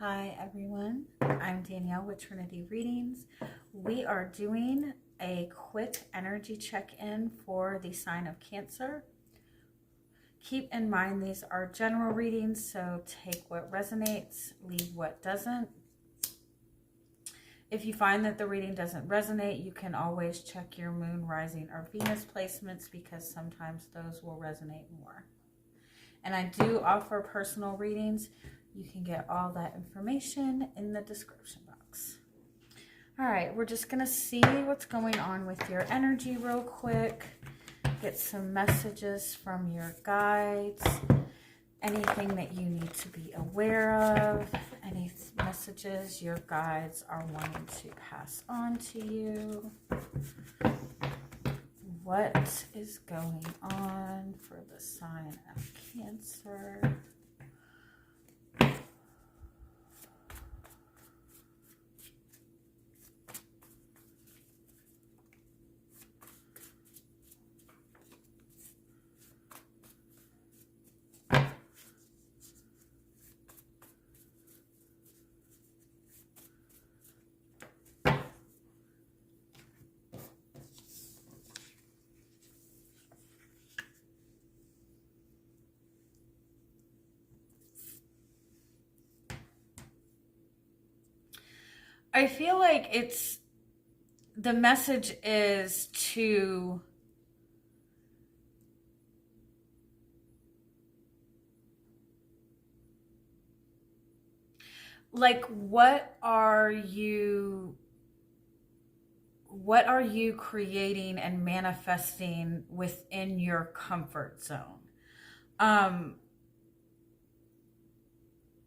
Hi everyone, I'm Danielle with Trinity Readings. We are doing a quick energy check-in for the sign of Cancer. Keep in mind these are general readings, so take what resonates, leave what doesn't. If you find that the reading doesn't resonate, you can always check your moon, rising, or Venus placements because sometimes those will resonate more. And I do offer personal readings. You can get all that information in the description box. All right, we're just going to see what's going on with your energy real quick. Get some messages from your guides. Anything that you need to be aware of. Any messages your guides are wanting to pass on to you. What is going on for the sign of Cancer? I feel like the message is to what are you creating and manifesting within your comfort zone?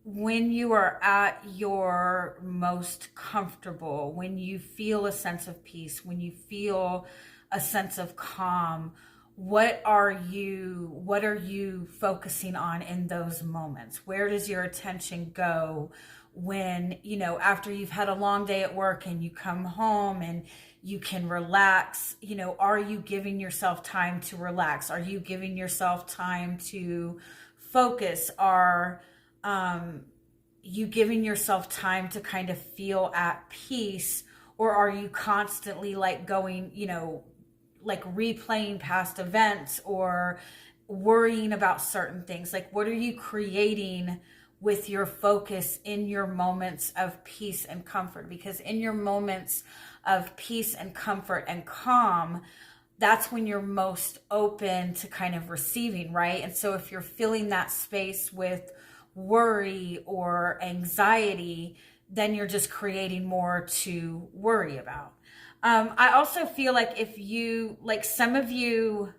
When you are at your most comfortable, when you feel a sense of peace, when you feel a sense of calm, what are you focusing on in those moments? Where does your attention go when, after you've had a long day at work and you come home and you can relax? Are you giving yourself time to relax? Are you giving yourself time to focus? Are you giving yourself time to kind of feel at peace? Or are you constantly going, replaying past events or worrying about certain things? What are you creating with your focus in your moments of peace and comfort? Because in your moments of peace and comfort and calm, that's when you're most open to kind of receiving, right? And so if you're filling that space with worry or anxiety, then you're just creating more to worry about. I also feel like if you, some of you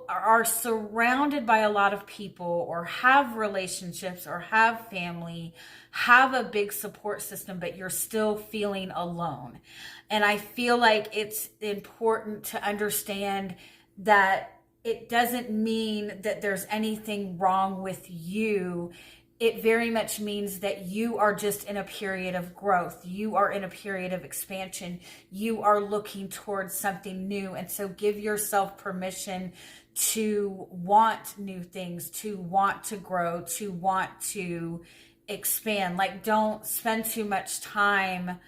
are surrounded by a lot of people or have relationships or have family, have a big support system, but you're still feeling alone. And I feel like it's important to understand that it doesn't mean that there's anything wrong with you. It very much means that you are just in a period of growth. You are in a period of expansion. You are looking towards something new. And so give yourself permission to want new things, to want to grow, to want to expand. Don't spend too much time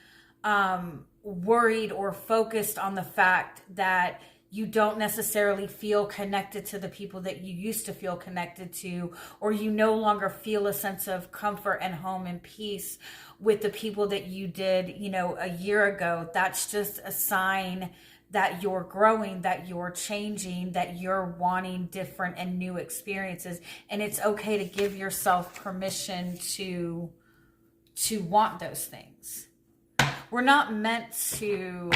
worried or focused on the fact that you don't necessarily feel connected to the people that you used to feel connected to, or you no longer feel a sense of comfort and home and peace with the people that you did, a year ago. That's just a sign that you're growing, that you're changing, that you're wanting different and new experiences. And it's okay to give yourself permission to want those things. We're not meant to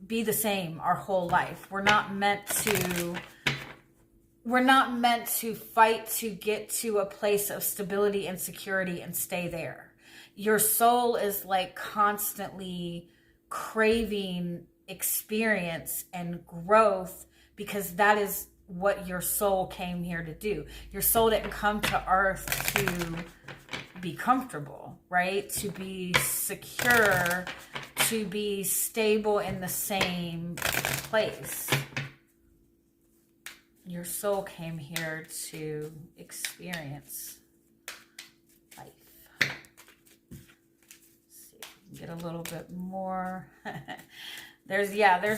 be the same our whole life. We're not meant to fight to get to a place of stability and security and stay there. Your soul is constantly craving experience and growth, because that is what your soul came here to do. Your soul didn't come to earth to be comfortable, right? To be secure, to be stable in the same place. Your soul came here to experience life. Let's see if we can get a little bit more. There's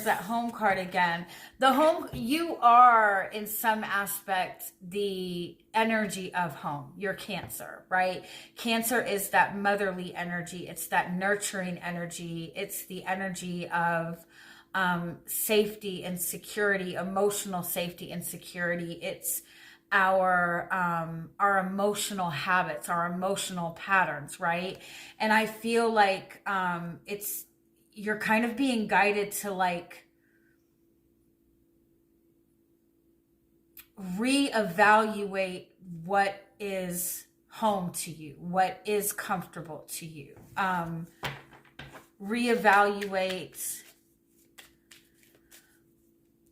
that home card again. The home, you are in some aspect the energy of home. You're Cancer, right? Cancer is that motherly energy. It's that nurturing energy. It's the energy of safety and security, emotional safety and security. It's our emotional habits, our emotional patterns, right? And I feel like you're kind of being guided to like reevaluate what is home to you, what is comfortable to you. Reevaluate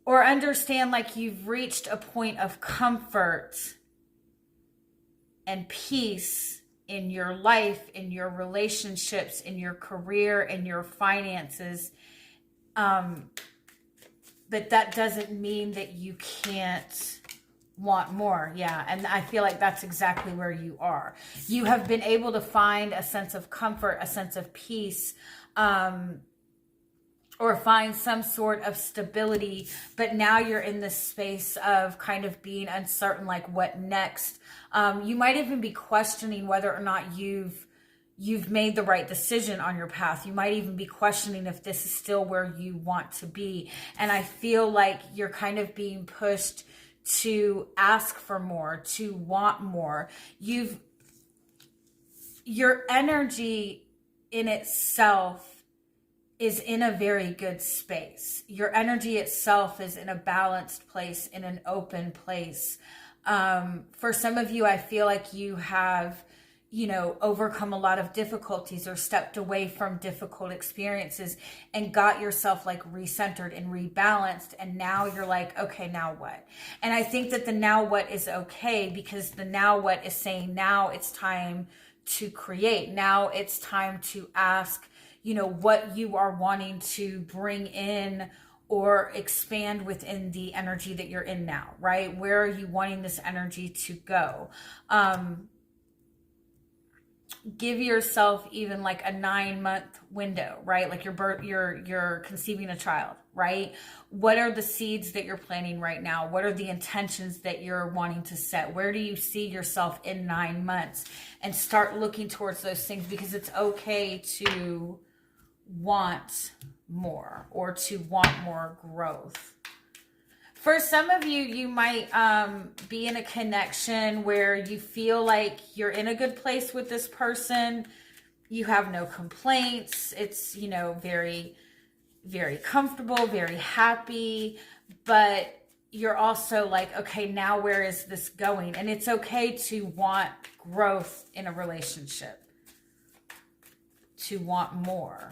or understand like you've reached a point of comfort and peace in your life, in your relationships, in your career, in your finances. But that doesn't mean that you can't want more. Yeah. And I feel like that's exactly where you are. You have been able to find a sense of comfort, a sense of peace, or find some sort of stability, but now you're in this space of kind of being uncertain, like what next? You might even be questioning whether or not you've made the right decision on your path. You might even be questioning if this is still where you want to be. And I feel like you're kind of being pushed to ask for more, to want more. Your energy in itself is in a very good space. Your energy itself is in a balanced place, in an open place. For some of you, I feel like you have, overcome a lot of difficulties or stepped away from difficult experiences and got yourself like recentered and rebalanced. And now you're like, okay, now what? And I think that the now what is okay, because the now what is saying now it's time to create. Now it's time to ask, what you are wanting to bring in or expand within the energy that you're in now, right? Where are you wanting this energy to go? Give yourself even like a 9-month window, right? Like you're conceiving a child, right? What are the seeds that you're planting right now? What are the intentions that you're wanting to set? Where do you see yourself in 9 months? And start looking towards those things, because it's okay to want more or to want more growth. For some of you, you might be in a connection where you feel like you're in a good place with this person. You have no complaints. It's, very, very comfortable, very happy. But you're also like, okay, now where is this going? And it's okay to want growth in a relationship, to want more.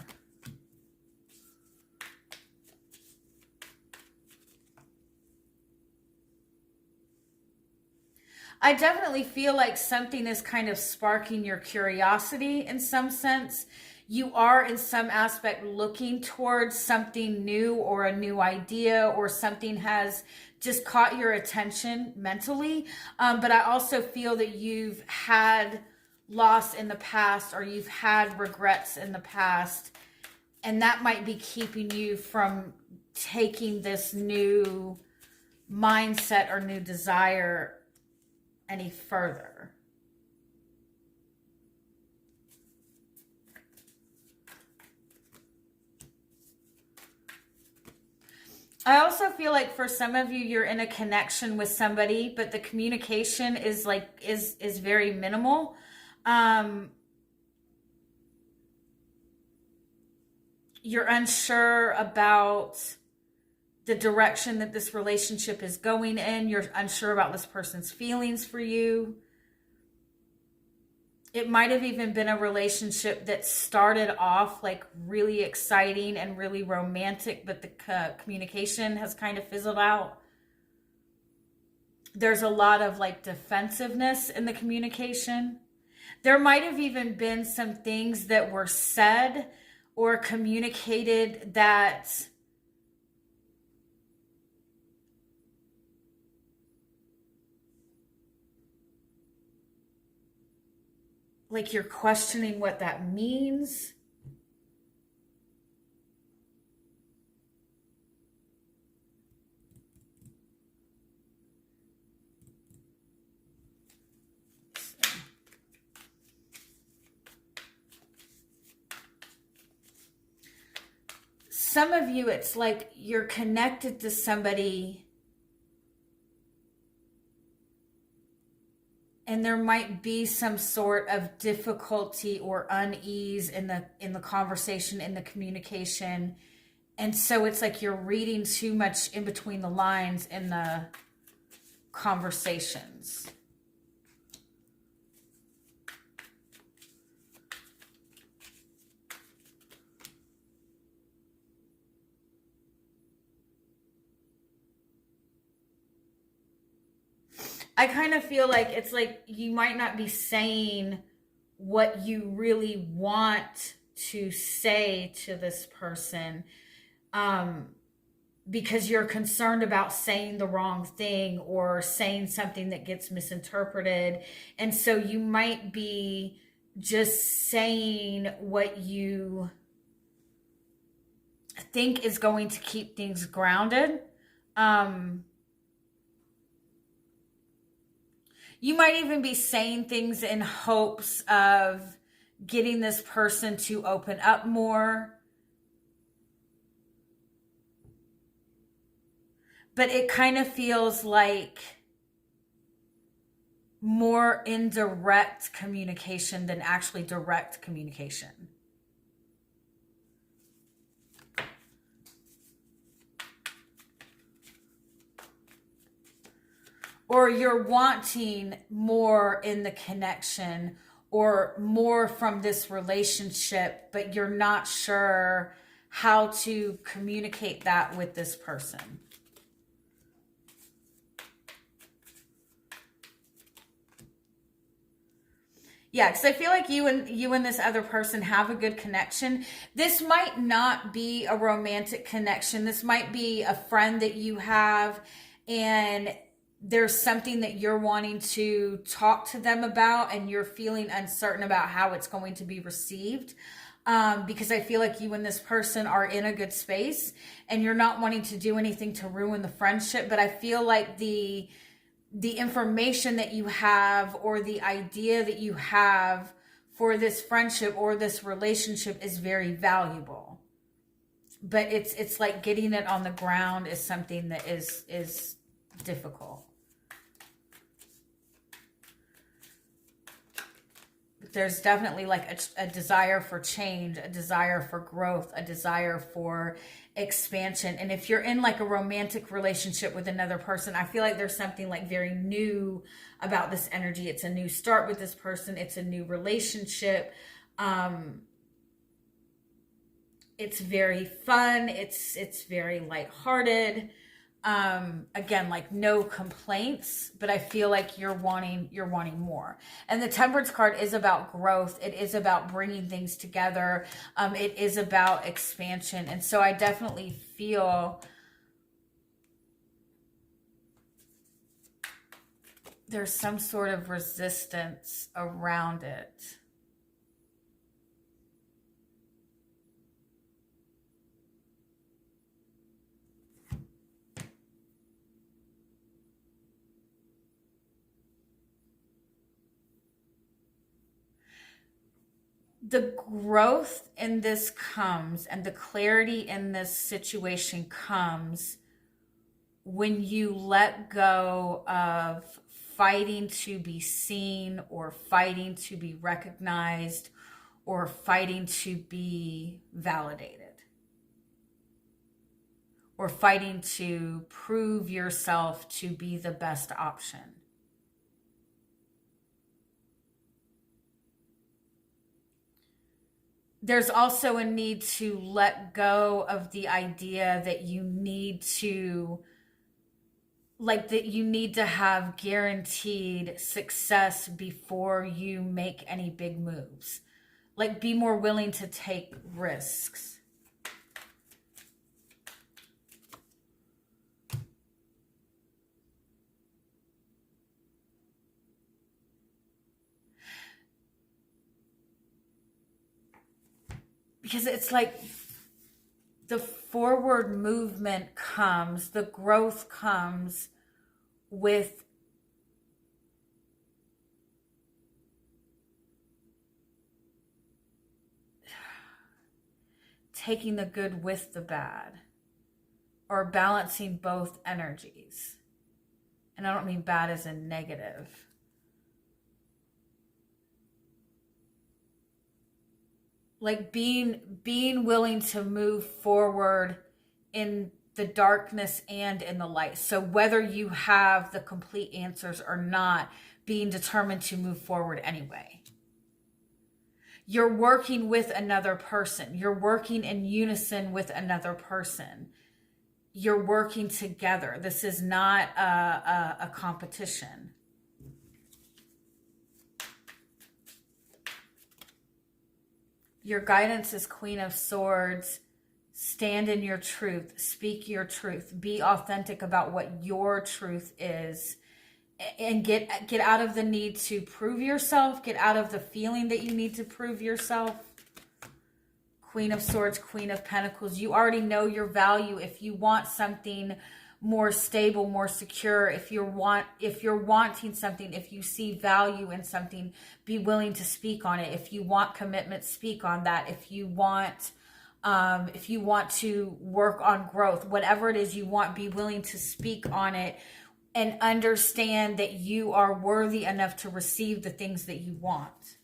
I definitely feel like something is kind of sparking your curiosity in some sense. You are in some aspect looking towards something new or a new idea, or something has just caught your attention mentally. But I also feel that you've had loss in the past, or you've had regrets in the past, and that might be keeping you from taking this new mindset or new desire any further. I also feel like for some of you, you're in a connection with somebody, but the communication is very minimal. You're unsure about the direction that this relationship is going in. You're unsure about this person's feelings for you. It might have even been a relationship that started off like really exciting and really romantic, but the communication has kind of fizzled out. There's a lot of like defensiveness in the communication. There might have even been some things that were said or communicated that like you're questioning what that means. Some of you, it's like you're connected to somebody and there might be some sort of difficulty or unease in the conversation, in the communication. And so it's like you're reading too much in between the lines in the conversations. I kind of feel like it's like you might not be saying what you really want to say to this person, because you're concerned about saying the wrong thing or saying something that gets misinterpreted. And so you might be just saying what you think is going to keep things grounded. You might even be saying things in hopes of getting this person to open up more. But it kind of feels like more indirect communication than actually direct communication. Or you're wanting more in the connection or more from this relationship, but you're not sure how to communicate that with this person. Yeah, because I feel like you and this other person have a good connection. This might not be a romantic connection. This might be a friend that you have, and there's something that you're wanting to talk to them about, and you're feeling uncertain about how it's going to be received. Because I feel like you and this person are in a good space, and you're not wanting to do anything to ruin the friendship. But I feel like the information that you have or the idea that you have for this friendship or this relationship is very valuable. But it's like getting it on the ground is something that is difficult. There's definitely like a desire for change, a desire for growth, a desire for expansion. And if you're in like a romantic relationship with another person, I feel like there's something like very new about this energy. It's a new start with this person. It's a new relationship. It's very fun. It's very lighthearted. Again, like no complaints, but I feel like you're wanting more. And the Temperance card is about growth. It is about bringing things together. It is about expansion. And so I definitely feel there's some sort of resistance around it. The growth in this comes, and the clarity in this situation comes when you let go of fighting to be seen, or fighting to be recognized, or fighting to be validated, or fighting to prove yourself to be the best option. There's also a need to let go of the idea that you need to, like, that you need to have guaranteed success before you make any big moves. Like, be more willing to take risks. Because it's like the forward movement comes, the growth comes with taking the good with the bad, or balancing both energies. And I don't mean bad as in negative. Like being willing to move forward in the darkness and in the light. So whether you have the complete answers or not, being determined to move forward anyway. You're working with another person. You're working in unison with another person. You're working together. This is not a competition. Your guidance is Queen of Swords. Stand in your truth. Speak your truth. Be authentic about what your truth is. And get out of the need to prove yourself. Get out of the feeling that you need to prove yourself. Queen of Swords, Queen of Pentacles. You already know your value. If you want something more stable, more secure, if you're wanting something, if you see value in something, be willing to speak on it. If you want commitment, speak on that. If you want to work on growth, whatever it is you want, be willing to speak on it. And understand that you are worthy enough to receive the things that you want.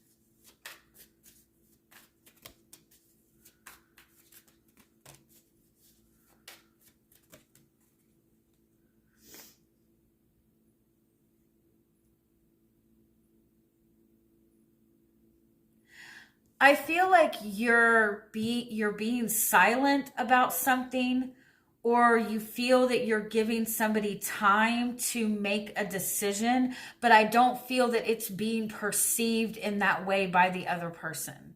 I feel like you're being silent about something, or you feel that you're giving somebody time to make a decision, but I don't feel that it's being perceived in that way by the other person.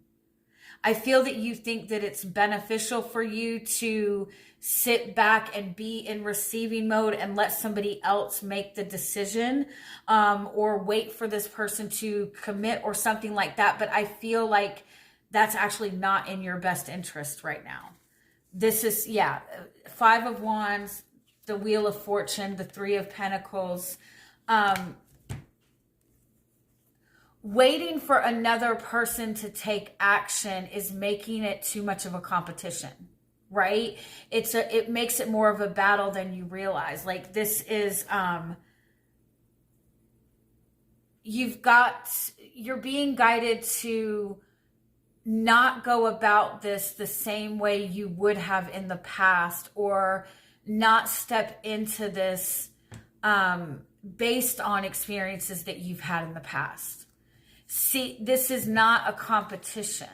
I feel that you think that it's beneficial for you to sit back and be in receiving mode and let somebody else make the decision, or wait for this person to commit or something like that. But I feel like that's actually not in your best interest right now. This is, yeah, Five of Wands, the Wheel of Fortune, the Three of Pentacles. Waiting for another person to take action is making it too much of a competition, right? It makes it more of a battle than you realize. Like, this is, you're being guided to not go about this the same way you would have in the past, or not step into this based on experiences that you've had in the past. See, this is not a competition.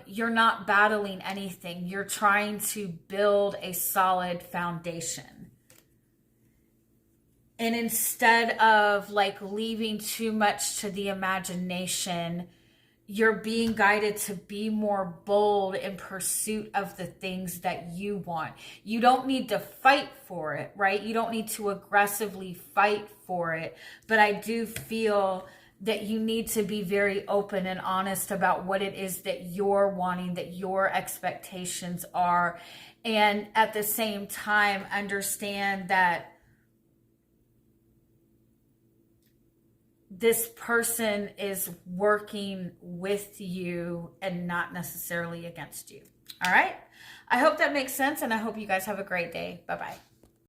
You're not battling anything. You're trying to build a solid foundation. And instead of like leaving too much to the imagination, you're being guided to be more bold in pursuit of the things that you want. You don't need to fight for it, right? You don't need to aggressively fight for it. But I do feel that you need to be very open and honest about what it is that you're wanting, that your expectations are. And at the same time, understand that this person is working with you and not necessarily against you. All right. I hope that makes sense, and I hope you guys have a great day. Bye-bye.